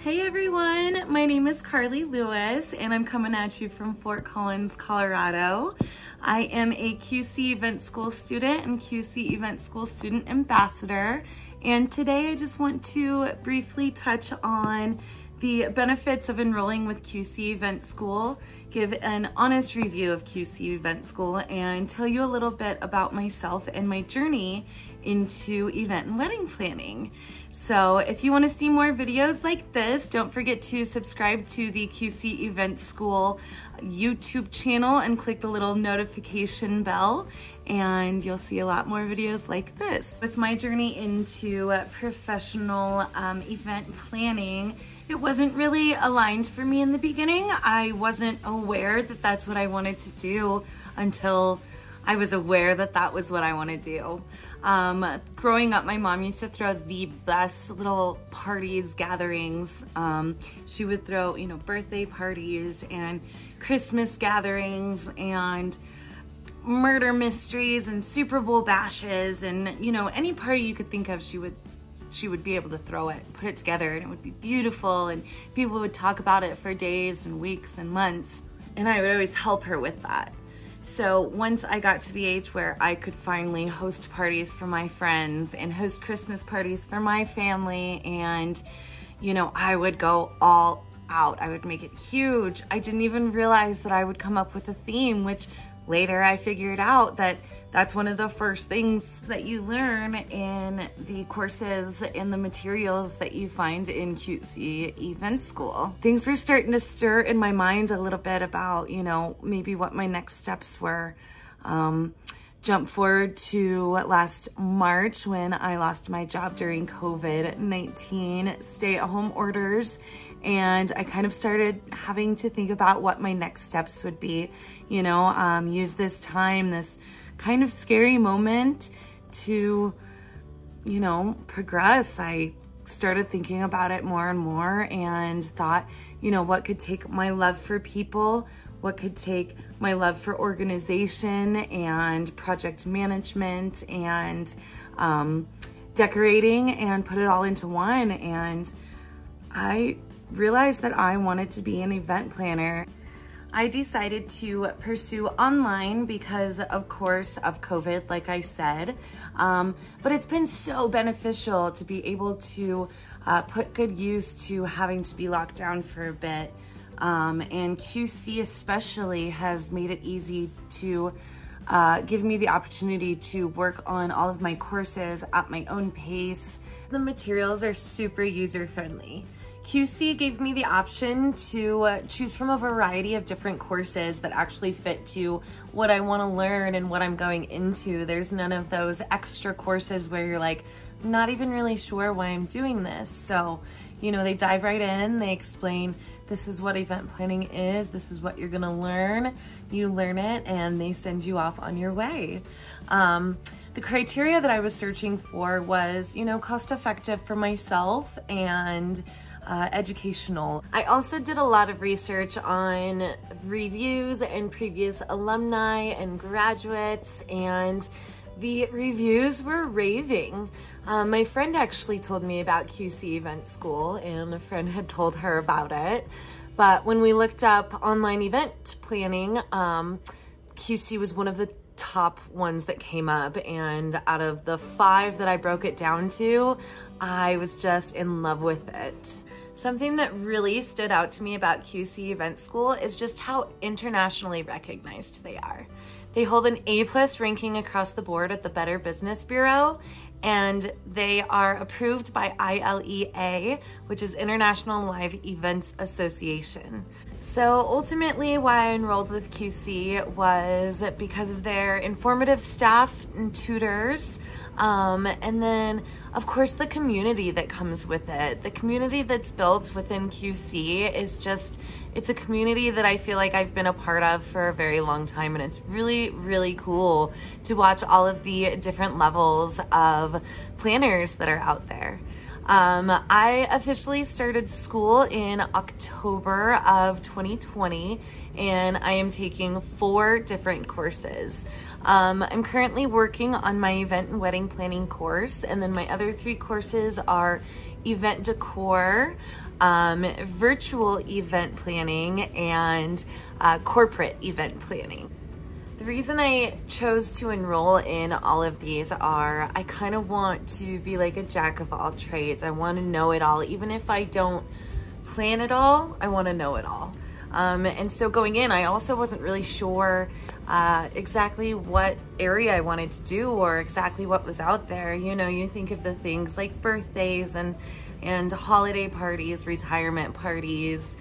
Hey everyone, my name is Carli Lewis and I'm coming at you from Fort Collins, Colorado. I am a QC Event School student and QC Event School Student Ambassador. And today I just want to briefly touch on the benefits of enrolling with QC Event School, give an honest review of QC Event School, and tell you a little bit about myself and my journey into event and wedding planning. So if you want to see more videos like this, don't forget to subscribe to the QC Event School YouTube channel and click the little notification bell, and you'll see a lot more videos like this. With my journey into professional event planning, it wasn't really aligned for me in the beginning. I wasn't aware that that's what I wanted to do until I was aware that that was what I want to do. Growing up, my mom used to throw the best little parties, gatherings. She would throw, birthday parties and Christmas gatherings and murder mysteries and Super Bowl bashes and, any party you could think of, she would be able to throw it, put it together, and it would be beautiful, and people would talk about it for days and weeks and months, and I would always help her with that. So once I got to the age where I could finally host parties for my friends and host Christmas parties for my family, and I would go all out. I would make it huge. I didn't even realize that I would come up with a theme, which later I figured out that that's one of the first things that you learn in the courses and the materials that you find in QC Event School. Things were starting to stir in my mind a little bit about, maybe what my next steps were. Jump forward to last March when I lost my job during COVID-19 stay-at-home orders. And I kind of started having to think about what my next steps would be, use this time, this kind of scary moment to, progress. I started thinking about it more and more and thought, what could take my love for people, what could take my love for organization and project management and decorating and put it all into one. And I realized that I wanted to be an event planner. I decided to pursue online because, of course, of COVID, like I said, but it's been so beneficial to be able to put good use to having to be locked down for a bit. And QC especially has made it easy to give me the opportunity to work on all of my courses at my own pace. The materials are super user-friendly. QC gave me the option to choose from a variety of different courses that actually fit to what I want to learn and what I'm going into. There's none of those extra courses where you're like, not even really sure why I'm doing this. So, they dive right in, they explain, this is what event planning is, this is what you're gonna learn, you learn it, and they send you off on your way. The criteria that I was searching for was, cost effective for myself and educational. I also did a lot of research on reviews and previous alumni and graduates, and the reviews were raving. My friend actually told me about QC Event School, and a friend had told her about it. But when we looked up online event planning, QC was one of the top ones that came up, and out of the 5 that I broke it down to, I was just in love with it. Something that really stood out to me about QC Event School is just how internationally recognized they are. They hold an A+ ranking across the board at the Better Business Bureau, and they are approved by ILEA, which is International Live Events Association. So ultimately why I enrolled with QC was because of their informative staff and tutors, and then of course the community that comes with it. The community that's built within QC is just, it's a community that I feel like I've been a part of for a very long time, and it's really, really cool to watch all of the different levels of planners that are out there. I officially started school in October of 2020, and I am taking 4 different courses. I'm currently working on my event and wedding planning course, and then my other 3 courses are event decor, virtual event planning, and corporate event planning. The reason I chose to enroll in all of these are I kind of want to be like a jack of all trades. I want to know it all. Even if I don't plan it all, I want to know it all. And so going in, I also wasn't really sure exactly what area I wanted to do or exactly what was out there. You know, you think of the things like birthdays and holiday parties, retirement parties,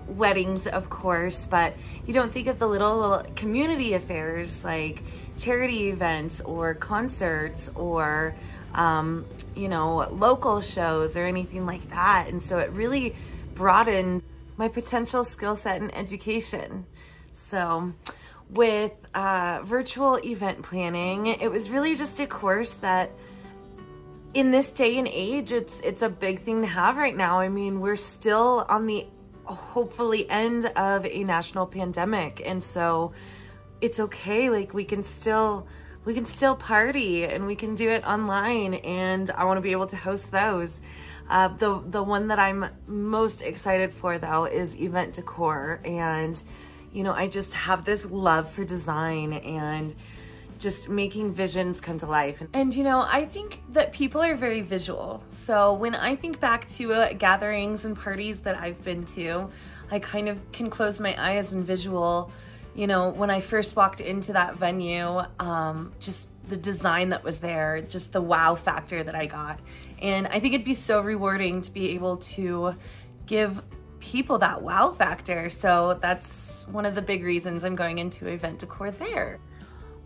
weddings, of course, but you don't think of the little community affairs like charity events or concerts or, you know, local shows or anything like that. And so it really broadened my potential skill set in education. So with virtual event planning, it was really just a course that in this day and age, it's a big thing to have right now. I mean, we're still on the hopefully end of a national pandemic, and so it's okay. Like we can still party and we can do it online, and I want to be able to host those. The one that I'm most excited for though is event decor, and you know, I just have this love for design and just making visions come to life. And you know, I think that people are very visual. So when I think back to gatherings and parties that I've been to, I kind of can close my eyes and visual, you know, when I first walked into that venue, just the design that was there, just the wow factor that I got. And I think it'd be so rewarding to be able to give people that wow factor. So that's one of the big reasons I'm going into event decor there.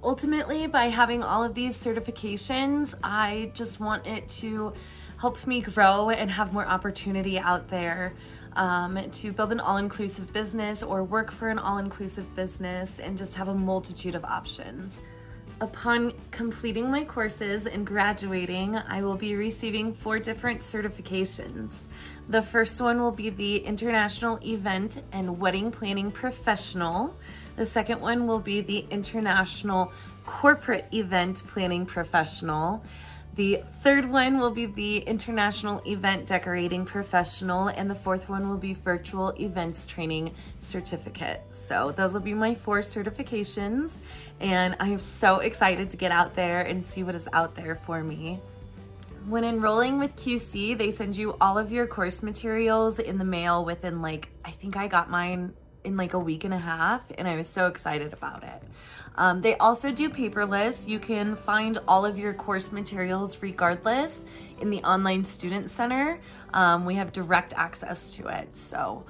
Ultimately, by having all of these certifications, I just want it to help me grow and have more opportunity out there to build an all-inclusive business or work for an all-inclusive business and just have a multitude of options. Upon completing my courses and graduating, I will be receiving 4 different certifications. The first one will be the International Event and Wedding Planning Professional. The second one will be the International Corporate Event Planning Professional. The third one will be the International Event Decorating Professional, and the fourth one will be Virtual Events Training Certificate. So those will be my 4 certifications, and I am so excited to get out there and see what is out there for me. When enrolling with QC, they send you all of your course materials in the mail within like, I think I got mine in like a week and a half, and I was so excited about it. They also do paperless. You can find all of your course materials regardless in the online student center. We have direct access to it. So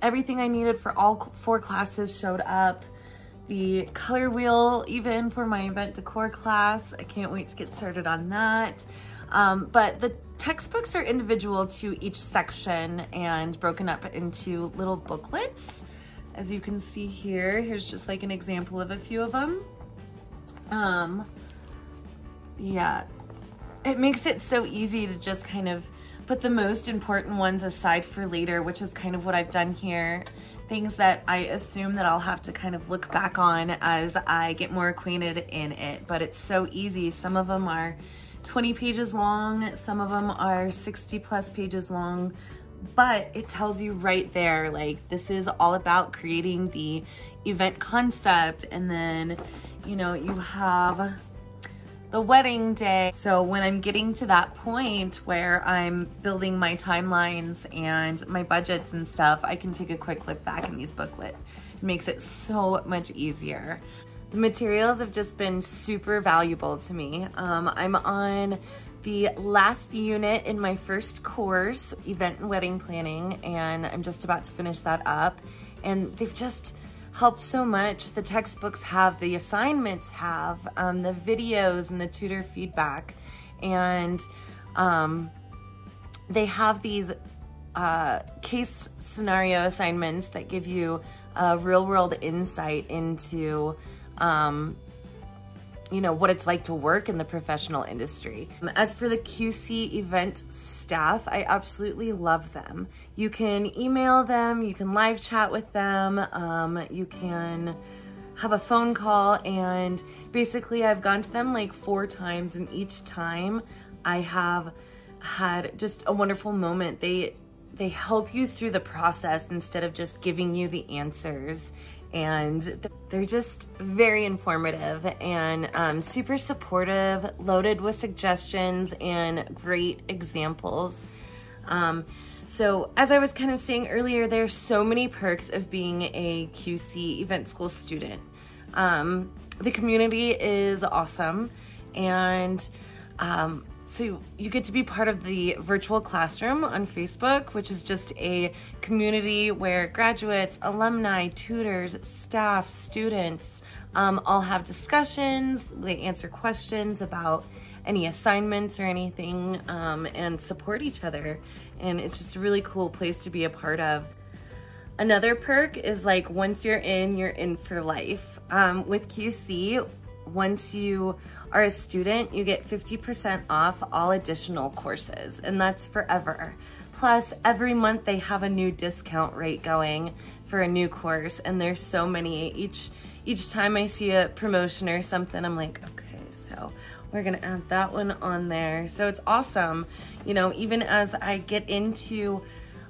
everything I needed for all 4 classes showed up. The color wheel even for my event decor class. I can't wait to get started on that. But the textbooks are individual to each section and broken up into little booklets. As you can see here, here's just like an example of a few of them. Yeah, it makes it so easy to just kind of put the most important ones aside for later, which is kind of what I've done here. Things that I assume that I'll have to kind of look back on as I get more acquainted in it, but it's so easy. Some of them are 20 pages long, some of them are 60+ pages long, but it tells you right there, like, this is all about creating the event concept, and then, you know, you have the wedding day. So when I'm getting to that point where I'm building my timelines and my budgets and stuff, I can take a quick look back in these booklets. It makes it so much easier. The materials have just been super valuable to me. I'm on the last unit in my first course, event and wedding planning, and I'm just about to finish that up. And they've just helped so much. The textbooks have, the assignments have, the videos and the tutor feedback. And they have these case scenario assignments that give you a real world insight into you know, what it's like to work in the professional industry. As for the QC event staff, I absolutely love them. You can email them, you can live chat with them, you can have a phone call, and basically I've gone to them like 4 times, and each time I have had just a wonderful moment. They they help you through the process instead of just giving you the answers. And they're just very informative and super supportive, loaded with suggestions and great examples. So as I was kind of saying earlier, there's so many perks of being a QC event school student. The community is awesome, and so you get to be part of the virtual classroom on Facebook, which is just a community where graduates, alumni, tutors, staff, students all have discussions. They answer questions about any assignments or anything and support each other. And it's just a really cool place to be a part of. Another perk is like once you're in for life. With QC, once you are a student, you get 50% off all additional courses, and that's forever. Plus, every month they have a new discount rate going for a new course, and there's so many. Each time I see a promotion or something, I'm like, okay, so we're gonna add that one on there. So it's awesome. You know, even as I get into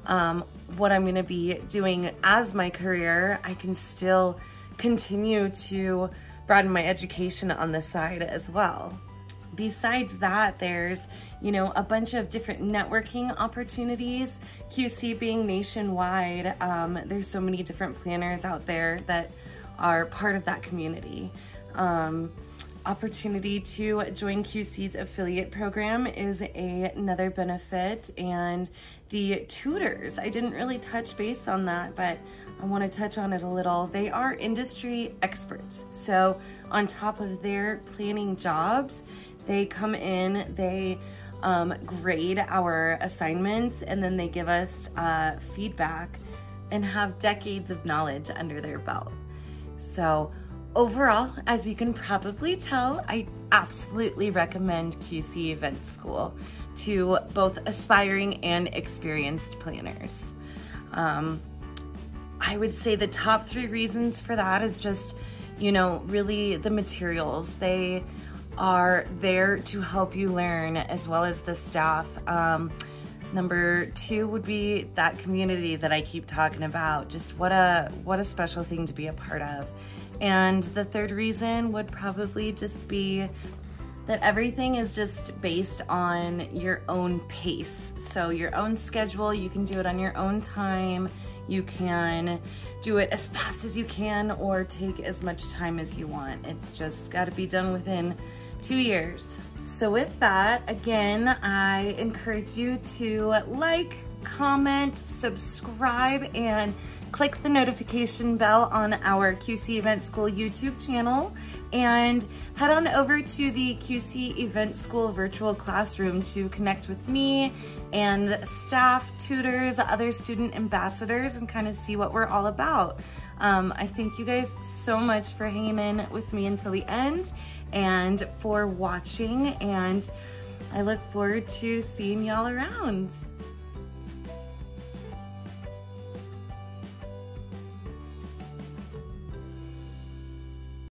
what I'm gonna be doing as my career, I can still continue to broaden my education on the side as well. Besides that, there's, you know, a bunch of different networking opportunities. QC being nationwide, there's so many different planners out there that are part of that community. Opportunity to join QC's affiliate program is another benefit, and the tutors, I didn't really touch base on that, but I want to touch on it a little. They are industry experts. So on top of their planning jobs, they come in, they grade our assignments, and then they give us feedback and have decades of knowledge under their belt. So overall, as you can probably tell, I absolutely recommend QC Event School to both aspiring and experienced planners. I would say the top 3 reasons for that is just, you know, really the materials. They are there to help you learn, as well as the staff. Number 2 would be that community that I keep talking about. Just what a special thing to be a part of. And the 3rd reason would probably just be that everything is just based on your own pace. So your own schedule, you can do it on your own time. You can do it as fast as you can or take as much time as you want. It's just gotta be done within 2 years. So with that, again, I encourage you to like, comment, subscribe, and click the notification bell on our QC Event School YouTube channel, and head on over to the QC Event School virtual classroom to connect with me and staff, tutors, other student ambassadors, and kind of see what we're all about. I thank you guys so much for hanging in with me until the end and for watching, and I look forward to seeing y'all around.